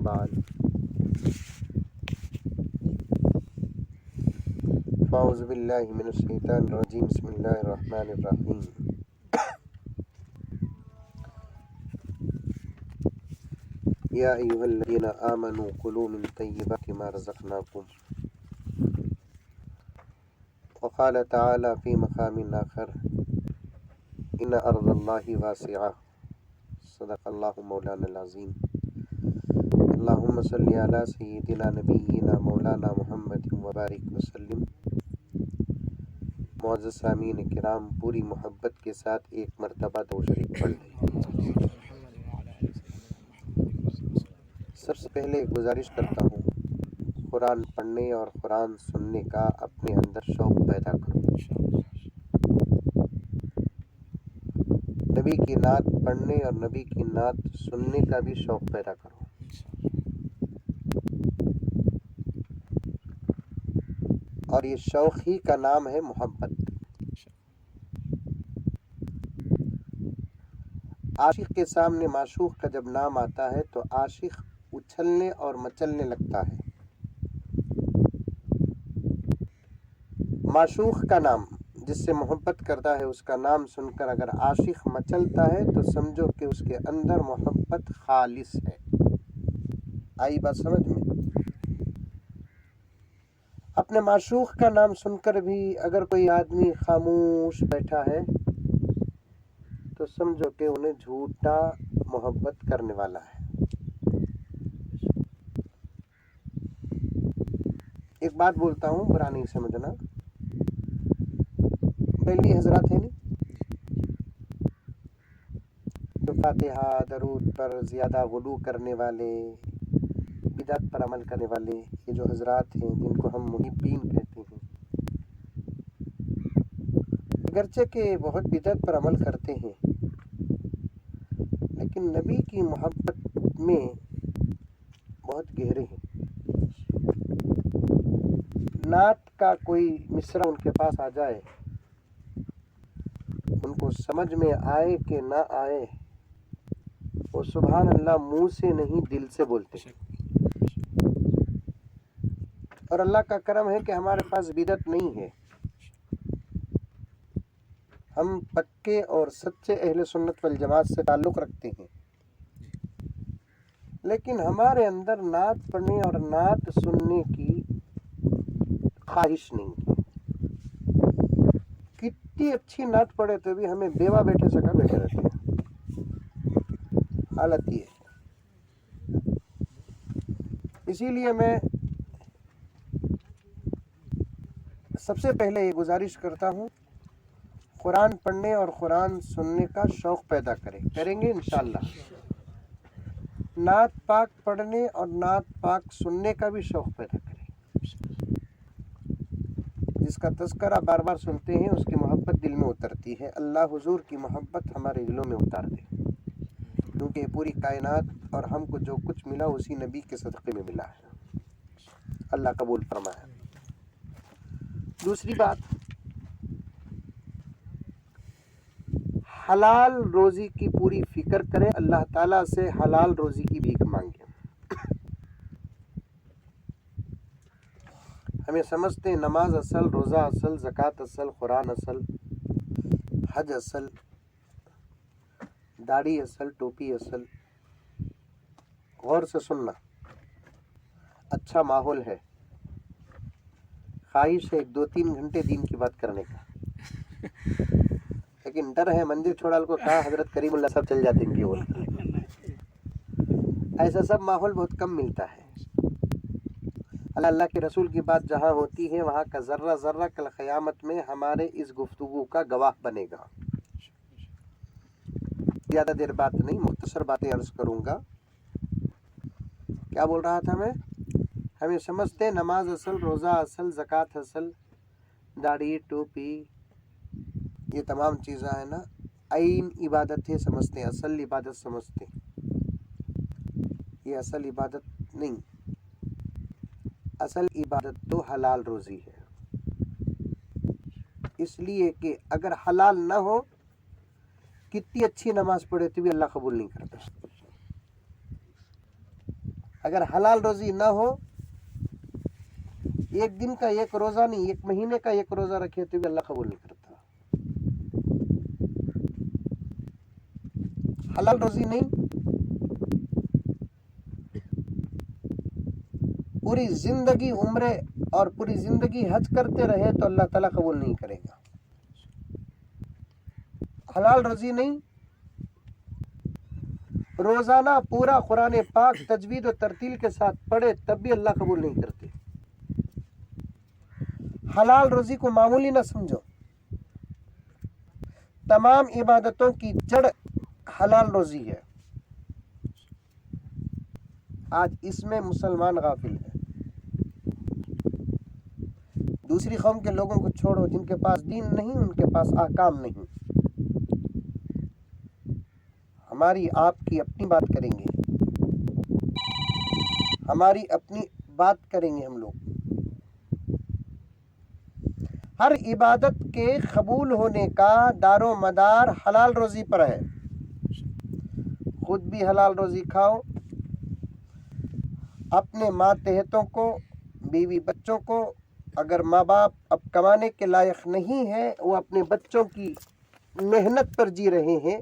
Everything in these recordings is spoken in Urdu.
بعد فاعوذ باللہ من الشیطان الرجیم بسم اللہ الرحمن الرحیم یا ایہا الذین آمنوا کلوا من طیبات ما رزقناکم وقال تعالی فی مقام آخر ان ارض اللہ واسعہ صدق اللہ مولانا العظیم اللہم صلی علی سیدنا نبینا مولانا محمد وبارک وسلم۔ معزز سامعین کرام، پوری محبت کے ساتھ ایک مرتبہ درود شریف پڑھ لیں۔ سب سے پہلے گزارش کرتا ہوں، قرآن پڑھنے اور قرآن سننے کا اپنے اندر شوق پیدا کرو۔ نبی کی نعت پڑھنے اور نبی کی نعت سننے کا بھی شوق پیدا کرو۔ اور یہ شوق ہی کا نام ہے محبت۔ عاشق کے سامنے معشوق کا جب نام آتا ہے تو عاشق اچھلنے اور مچلنے لگتا ہے۔ معشوق کا نام، جس سے محبت کرتا ہے، اس کا نام سن کر اگر عاشق مچلتا ہے تو سمجھو کہ اس کے اندر محبت خالص ہے۔ آئی بات سمجھ میں؟ اپنے معشوق کا نام سن کر بھی اگر کوئی آدمی خاموش بیٹھا ہے تو سمجھو کہ انہیں جھوٹا محبت کرنے والا ہے۔ ایک بات بولتا ہوں، برا نہیں سمجھنا، پہلی حضرات ہیں نہیں جو فاتحہ درود پر زیادہ غلو کرنے والے، بدعت پر عمل کرنے والے، یہ جو حضرات ہیں جن کو ہم محبین کہتے ہیں، اگرچہ کہ بہت بدعت پر عمل کرتے ہیں لیکن نبی کی محبت میں بہت گہرے ہیں۔ نعت کا کوئی مصرع ان کے پاس آ جائے، ان کو سمجھ میں آئے کہ نہ آئے، وہ سبحان اللہ منہ سے نہیں دل سے بولتے۔ اور اللہ کا کرم ہے کہ ہمارے پاس بدعت نہیں ہے، ہم پکے اور سچے اہل سنت والجماعت سے تعلق رکھتے ہیں، لیکن ہمارے اندر نعت پڑھنے اور نعت سننے کی خواہش نہیں ہے۔ کتنی اچھی نعت پڑھے تو بھی ہمیں بیوہ بیٹھے سکا بیٹھے رہتے ہیں، حالت یہ ہے۔ اسی لیے میں سب سے پہلے یہ گزارش کرتا ہوں، قرآن پڑھنے اور قرآن سننے کا شوق پیدا کریں گے انشاءاللہ۔ نعت پاک پڑھنے اور نعت پاک سننے کا بھی شوق پیدا کریں۔ جس کا تذکرہ بار بار سنتے ہیں اس کی محبت دل میں اترتی ہے۔ اللہ حضور کی محبت ہمارے دلوں میں اتار دے، کیونکہ پوری کائنات اور ہم کو جو کچھ ملا اسی نبی کے صدقے میں ملا ہے۔ اللہ قبول فرمائے۔ دوسری بات، حلال روزی کی پوری فکر کریں، اللہ تعالیٰ سے حلال روزی کی بھیک مانگیں۔ ہمیں سمجھتے ہیں نماز اصل، روزہ اصل، زکوٰۃ اصل، قرآن اصل، حج اصل، داڑھی اصل، ٹوپی اصل۔ غور سے سننا، اچھا ماحول ہے، خواہش ہے 2-3 گھنٹے دین کی بات کرنے کا، لیکن ڈر ہے مندر چھوڑال کو کہا حضرت کریم اللہ صاحب چل جاتے ہیں کہ بول کر۔ ایسا سب ماحول بہت کم ملتا ہے۔ اللہ کے رسول کی بات جہاں ہوتی ہے وہاں کا ذرہ ذرہ کل قیامت میں ہمارے اس گفتگو کا گواہ بنے گا۔ زیادہ دیر بات نہیں، مختصر باتیں عرض کروں گا۔ کیا بول رہا تھا میں؟ ہمیں سمجھتے نماز اصل، روزہ اصل، زکوٰۃ اصل، داڑھی ٹوپی، یہ تمام چیزیں ہیں نا، عین عبادت ہے سمجھتے ہیں، اصل عبادت سمجھتے ہیں۔ یہ اصل عبادت نہیں، اصل عبادت تو حلال روزی ہے، اس لیے کہ اگر حلال نہ ہو کتنی اچھی نماز پڑھے تو بھی اللہ قبول نہیں کرتا۔ اگر حلال روزی نہ ہو، ایک دن کا ایک روزہ نہیں، ایک مہینے کا ایک روزہ رکھے تو بھی اللہ قبول نہیں کرتا. حلال روزی نہیں، پوری زندگی عمرے اور پوری زندگی حج کرتے رہے تو اللہ تعالیٰ قبول نہیں کرے گا. حلال روزی نہیں، روزانہ پورا قرآن پاک تجوید و ترتیل کے ساتھ پڑھے تب بھی اللہ قبول نہیں کرتے. حلال روزی کو معمولی نہ سمجھو، تمام عبادتوں کی جڑ حلال روزی ہے. آج اس میں مسلمان غافل ہے. دوسری قوم کے لوگوں کو چھوڑو، جن کے پاس دین نہیں، ان کے پاس احکام نہیں. ہماری آپ کی اپنی بات کریں گے، ہماری اپنی بات کریں گے ہم لوگ. ہر عبادت کے قبول ہونے کا دار و مدار حلال روزی پر ہے. خود بھی حلال روزی کھاؤ، اپنے ماتحتوں کو، بیوی بچوں کو. اگر ماں باپ اب کمانے کے لائق نہیں ہے، وہ اپنے بچوں کی محنت پر جی رہے ہیں،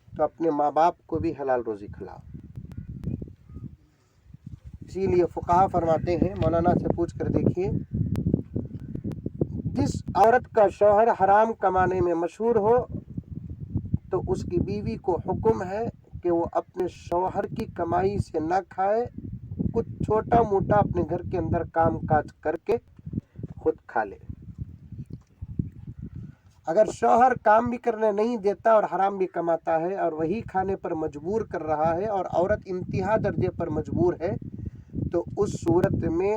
تو اپنے ماں باپ کو بھی حلال روزی کھلاؤ. اسی لیے فقہا فرماتے ہیں، مولانا سے پوچھ کر دیکھیے، جس عورت کا شوہر حرام کمانے میں مشہور ہو تو اس کی بیوی کو حکم ہے کہ وہ اپنے شوہر کی کمائی سے نہ کھائے، کچھ چھوٹا موٹا اپنے گھر کے اندر کام کاج کر کے خود کھا لے. اگر شوہر کام بھی کرنے نہیں دیتا اور حرام بھی کماتا ہے اور وہی کھانے پر مجبور کر رہا ہے اور عورت انتہا درجے پر مجبور ہے، تو اس صورت میں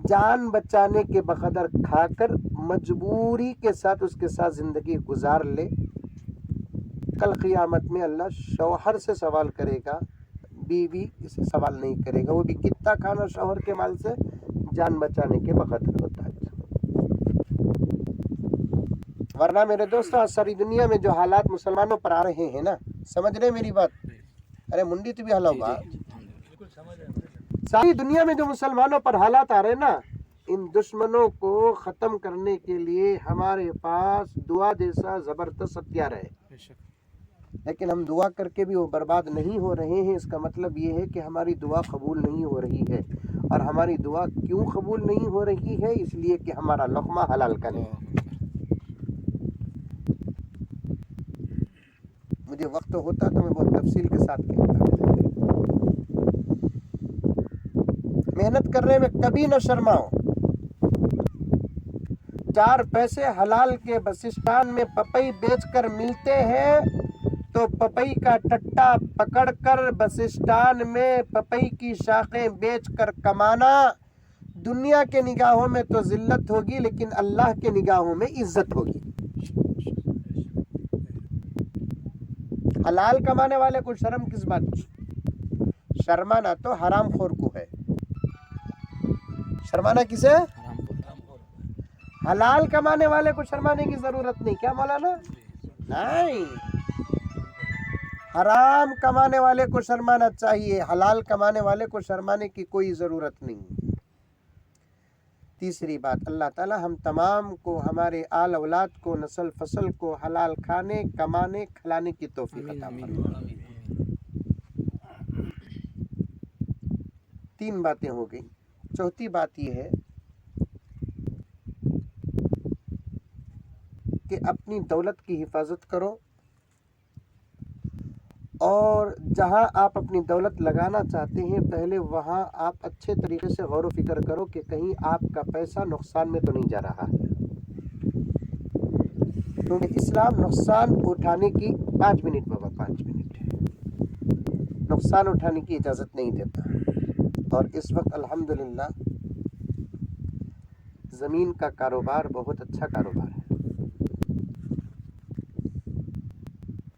جان بچانے کے بقدر کھا کر مجبوری کے ساتھ اس کے ساتھ زندگی گزار لے. کل قیامت میں اللہ شوہر سے سوال کرے گا، بیوی اسے سوال نہیں کرے گا. وہ بھی کتنا کھانا شوہر کے مال سے جان بچانے کے بقدر ہوتا ہے. ورنہ میرے دوستوں، ساری دنیا میں جو حالات مسلمانوں پر آ رہے ہیں نا، سمجھ رہے میری بات؟ ارے منڈی تو بھی حل ہوگا. ساری دنیا میں جو مسلمانوں پر حالات آ رہے ہیں نا، ان دشمنوں کو ختم کرنے کے لیے ہمارے پاس دعا جیسا زبردست ہتھیار ہے. لیکن ہم دعا کر کے بھی وہ برباد نہیں ہو رہے ہیں. اس کا مطلب یہ ہے کہ ہماری دعا قبول نہیں ہو رہی ہے. اور ہماری دعا کیوں قبول نہیں ہو رہی ہے؟ اس لیے کہ ہمارا لقمہ حلال کا نہیں. مجھے وقت ہوتا تو میں بہت تفصیل کے ساتھ کہتا. محنت کرنے میں کبھی نہ شرماؤ. 4 پیسے حلال کے بسستان میں پپئی بیچ کر ملتے ہیں تو پپئی کا ٹٹا پکڑ کر بسستان میں پپئی کی شاخیں بیچ کر کمانا دنیا کے نگاہوں میں تو ذلت ہوگی، لیکن اللہ کے نگاہوں میں عزت ہوگی. حلال کمانے والے کو شرم کس بات کی؟ شرمانا تو حرام خور کو ہے. شرمانا کسے؟ حلال کمانے والے کو شرمانے کی ضرورت نہیں. کیا مولانا؟ نہیں، حرام کمانے والے کو شرمانا چاہیے، حلال کمانے والے کو شرمانے کی کوئی ضرورت نہیں. تیسری بات، اللہ تعالی ہم تمام کو، ہمارے آل اولاد کو، نسل فصل کو حلال کھانے، کمانے، کھلانے کی توفیق عطا فرمائے. 3 باتیں ہو گئی. چوتھی بات یہ ہے کہ اپنی دولت کی حفاظت کرو، اور جہاں آپ اپنی دولت لگانا چاہتے ہیں پہلے وہاں آپ اچھے طریقے سے غور و فکر کرو کہ کہیں آپ کا پیسہ نقصان میں تو نہیں جا رہا ہے. کیونکہ اسلام نقصان اٹھانے کی 5 منٹ بابا 5 منٹ نقصان اٹھانے کی اجازت نہیں دیتا. اور اس وقت الحمدللہ زمین کا کاروبار بہت اچھا کاروبار ہے.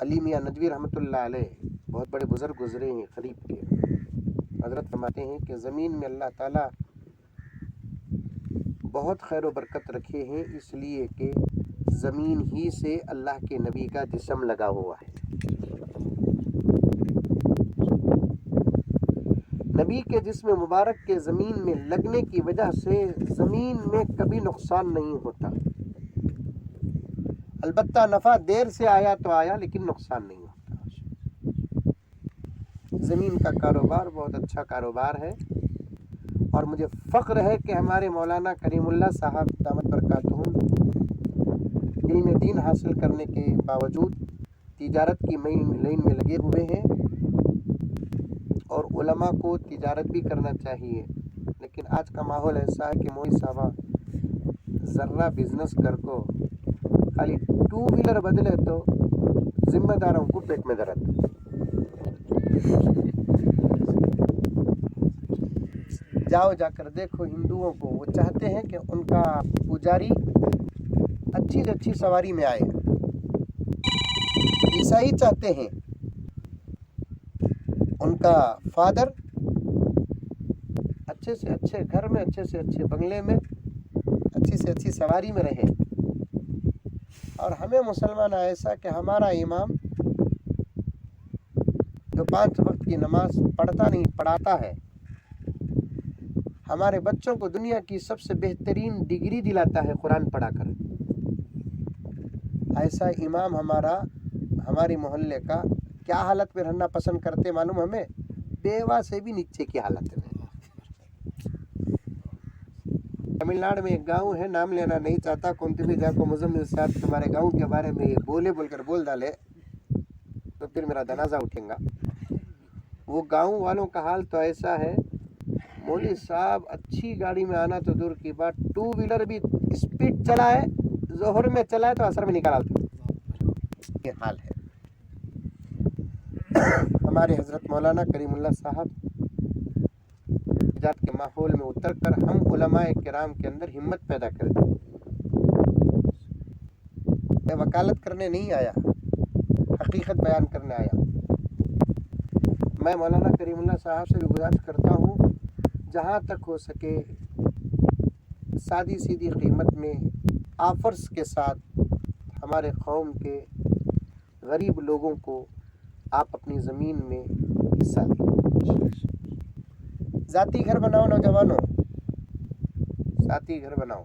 علی میاں ندوی رحمۃ اللہ علیہ بہت بڑے بزرگ گزرے ہیں قریب کے. حضرت فرماتے ہیں کہ زمین میں اللہ تعالیٰ بہت خیر و برکت رکھے ہیں، اس لیے کہ زمین ہی سے اللہ کے نبی کا جسم لگا ہوا ہے. نبی کے جسم مبارک کے زمین میں لگنے کی وجہ سے زمین میں کبھی نقصان نہیں ہوتا. البتہ نفع دیر سے آیا تو آیا لیکن نقصان نہیں ہوتا. زمین کا کاروبار بہت اچھا کاروبار ہے اور مجھے فخر ہے کہ ہمارے مولانا کریم اللہ صاحب دامت برکاتہم علم دین حاصل کرنے کے باوجود تجارت کی لائن میں لگے ہوئے ہیں اور علماء کو تجارت بھی کرنا چاہیے. لیکن آج کا ماحول ایسا ہے کہ موئی صاحبہ ذرہ بزنس کر کو خالی 2 ویلر بدلے تو ذمہ داروں کو پیٹ میں درد. جاؤ جا کر دیکھو ہندوؤں کو، وہ چاہتے ہیں کہ ان کا پجاری اچھی سے اچھی سواری میں آئے. عیسائی چاہتے ہیں ان کا فادر اچھے سے اچھے گھر میں، اچھے سے اچھے بنگلے میں، اچھی سے اچھی سواری میں رہے. اور ہمیں مسلمان ایسا کہ ہمارا امام جو 5 وقت کی نماز پڑھتا نہیں پڑھاتا ہے، ہمارے بچوں کو دنیا کی سب سے بہترین ڈگری دلاتا ہے قرآن پڑھا کر. ایسا امام ہماری محلے کا کیا حالت میں رہنا پسند کرتے معلوم ہمیں؟ بیوہ سے بھی نیچے کی حالت میں. تمل ناڈو میں ایک گاؤں ہے، نام لینا نہیں چاہتا، کون بھی جا کو مزمل صاحب تمہارے گاؤں کے بارے میں یہ بول کر بول ڈالے تو پھر میرا جنازہ اٹھیں گا. وہ گاؤں والوں کا حال تو ایسا ہے، مولوی صاحب اچھی گاڑی میں آنا تو دور کی بات، 2 ویلر بھی اسپیڈ چلائے، ظہر میں چلائے تو اثر میں نکالا تھا. یہ حال ہے. ہمارے حضرت مولانا کریم اللہ صاحب تجارت کے ماحول میں اتر کر ہم علماء کرام کے اندر ہمت پیدا کر دی. میں وکالت کرنے نہیں آیا، حقیقت بیان کرنے آیا. میں مولانا کریم اللہ صاحب سے بھی گزارش کرتا ہوں جہاں تک ہو سکے سادی سیدھی قیمت میں آفرز کے ساتھ ہمارے قوم کے غریب لوگوں کو آپ اپنی زمین میں حصہ دیں. ذاتی گھر بناؤ نوجوانوں، ذاتی گھر بناؤ.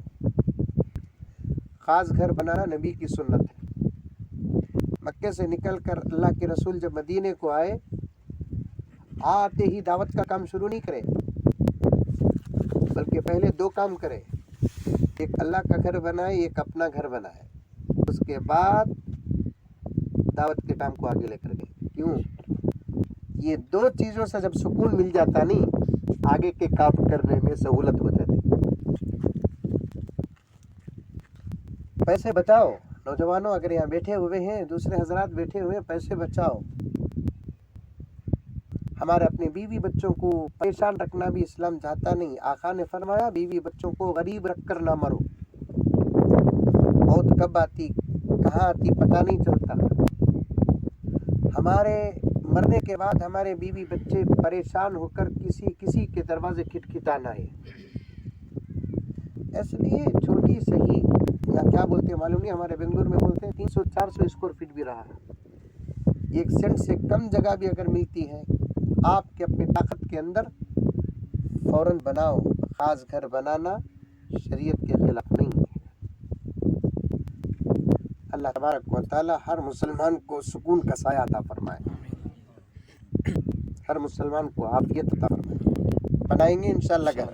خاص گھر بنانا نبی کی سنت ہے. مکے سے نکل کر اللہ کے رسول جب مدینے کو آئے، آتے ہی دعوت کا کام شروع نہیں کرے بلکہ پہلے 2 کام کرے. ایک اللہ کا گھر بنائے، ایک اپنا گھر بنائے. اس کے بعد دعوت کے کام کو آگے لے کر گئے. کیوں؟ یہ 2 چیزوں سے جب سکون مل جاتا نہیں، آگے کے کام کرنے میں سہولت ہو جاتی. پیسے بچاؤ نوجوانوں، اگر یہاں بیٹھے ہوئے ہیں، دوسرے حضرات بیٹھے ہوئے ہیں، پیسے بچاؤ. ہمارے اپنے بیوی بچوں کو پریشان رکھنا بھی اسلام چاہتا نہیں. آقا نے فرمایا بیوی بچوں کو غریب رکھ کر نہ مرو. موت کب آتی کہاں آتی پتہ نہیں چلتا. ہمارے مرنے کے بعد ہمارے بیوی بچے پریشان ہو کر کسی کے دروازے کھٹکھٹانا ہے. اس لیے چھوٹی صحیح یا کیا بولتے ہیں معلوم نہیں، ہمارے بنگلور میں بولتے ہیں 300-400 اسکوائر فٹ بھی رہا ہے. 1 سینٹ سے کم جگہ بھی اگر ملتی ہے، آپ کے اپنی طاقت کے اندر فوراً بناؤ. خاص گھر بنانا شریعت کے خلاف نہیں ہے. اللہ تبارک و تعالی ہر مسلمان کو سکون کا سایہ عطا فرمائے، ہر مسلمان کو عافیت عطا فرمائے. بنائیں گے انشاءاللہ گھر.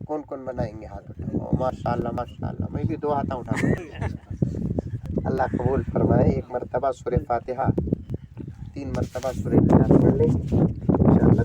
کون کون بنائیں گے؟ ہاتھ اٹھاؤ. ماشاءاللہ ماشاءاللہ، میں بھی 2 ہاتھ اٹھاؤں. اللہ قبول فرمائے. 1 مرتبہ سورہ فاتحہ، 3 مرتبہ سورہ اخلاص پڑھ لیں انشاءاللہ.